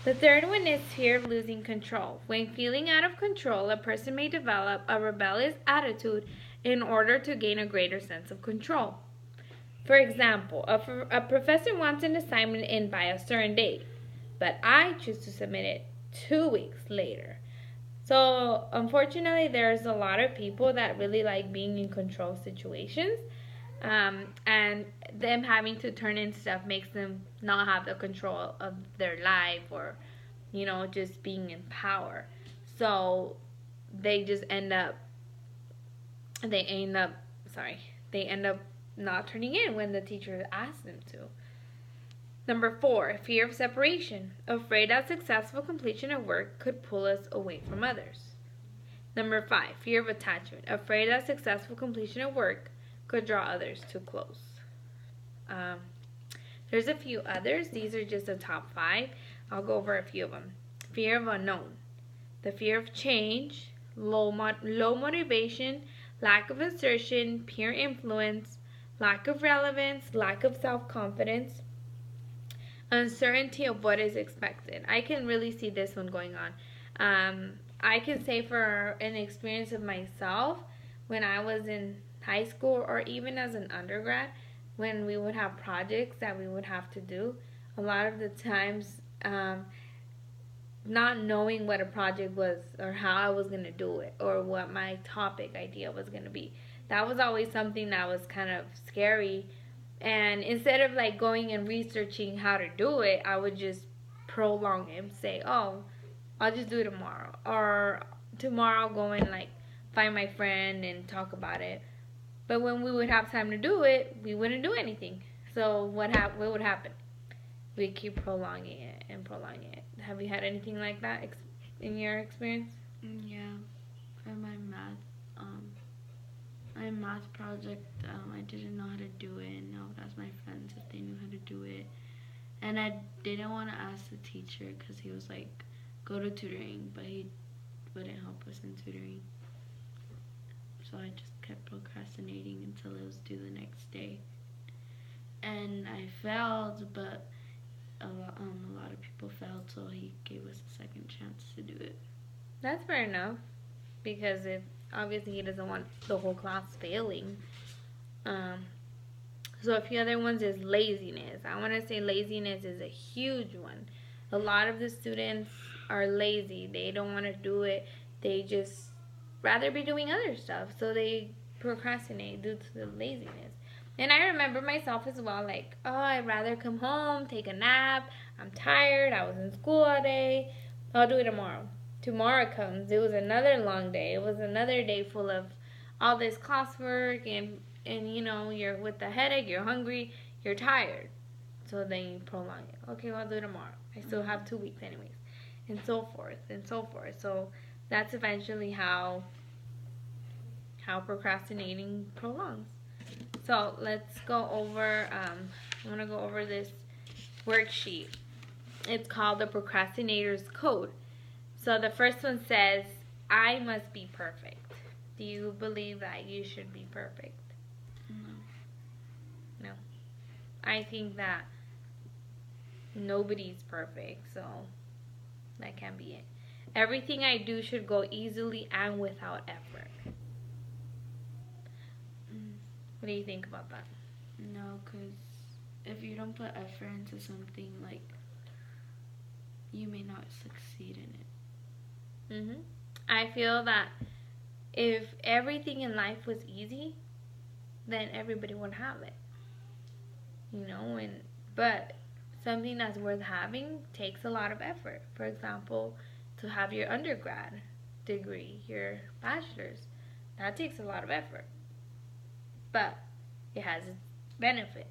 The third one is fear of losing control. When feeling out of control, a person may develop a rebellious attitude in order to gain a greater sense of control. For example, a professor wants an assignment in by a certain date, but I choose to submit it 2 weeks later. So, unfortunately, there's a lot of people that really like being in control situations, and them having to turn in stuff makes them not have the control of their life, or just being in power. So they just end up they end up sorry they end up not turning in when the teacher asks them to. Number 4, fear of separation. Afraid that successful completion of work could pull us away from others. Number 5, fear of attachment. Afraid that successful completion of work could draw others too close. There's a few others. These are just the top 5. I'll go over a few of them. Fear of unknown. The fear of change, low motivation, lack of assertion, peer influence, lack of relevance, lack of self-confidence, uncertainty of what is expected. I can really see this one going on. I can say for an experience of myself, when I was in high school or even as an undergrad, when we would have projects that we would have to do, a lot of the times, not knowing what a project was or how I was going to do it or what my topic idea was going to be, that was always something that was kind of scary. And instead of like going and researching how to do it, I would just prolong it and say, oh, I'll just do it tomorrow, or tomorrow I'll go and like find my friend and talk about it. But when we would have time to do it, we wouldn't do anything. So what would happen? We keep prolonging it and prolonging it. Have you had anything like that in your experience? Yeah, for my math project, I didn't know how to do it, and I would ask my friends if they knew how to do it. And I didn't want to ask the teacher because he was like, go to tutoring, but he wouldn't help us in tutoring. So I just kept procrastinating until it was due the next day. And I failed, but a lot of people failed, so he gave us a second chance to do it. That's fair enough, because if obviously he doesn't want the whole class failing. So a few other ones is laziness. I want to say laziness is a huge one. A lot of the students are lazy. They don't want to do it. They just rather be doing other stuff, so they procrastinate due to the laziness. And I remember myself as well, like, oh, I'd rather come home, take a nap. I'm tired. I was in school all day. I'll do it tomorrow. Tomorrow comes. It was another long day. It was another day full of all this classwork, and you're with the headache, you're hungry, you're tired. So then you prolong it. Okay, well, I'll do it tomorrow. I still have 2 weeks anyways. And so forth, and so forth. So that's eventually how procrastinating prolongs. So let's go over, I want to go over this worksheet. It's called the Procrastinator's Code. So the first one says, I must be perfect. Do you believe that you should be perfect? No. I think that nobody's perfect, so that can't be it. Everything I do should go easily and without effort. What do you think about that? No, because if you don't put effort into something, like, you may not succeed in it. I feel that if everything in life was easy, then everybody would have it. But something that's worth having takes a lot of effort. For example, to have your undergrad degree, your bachelor's, that takes a lot of effort. But it has its benefit.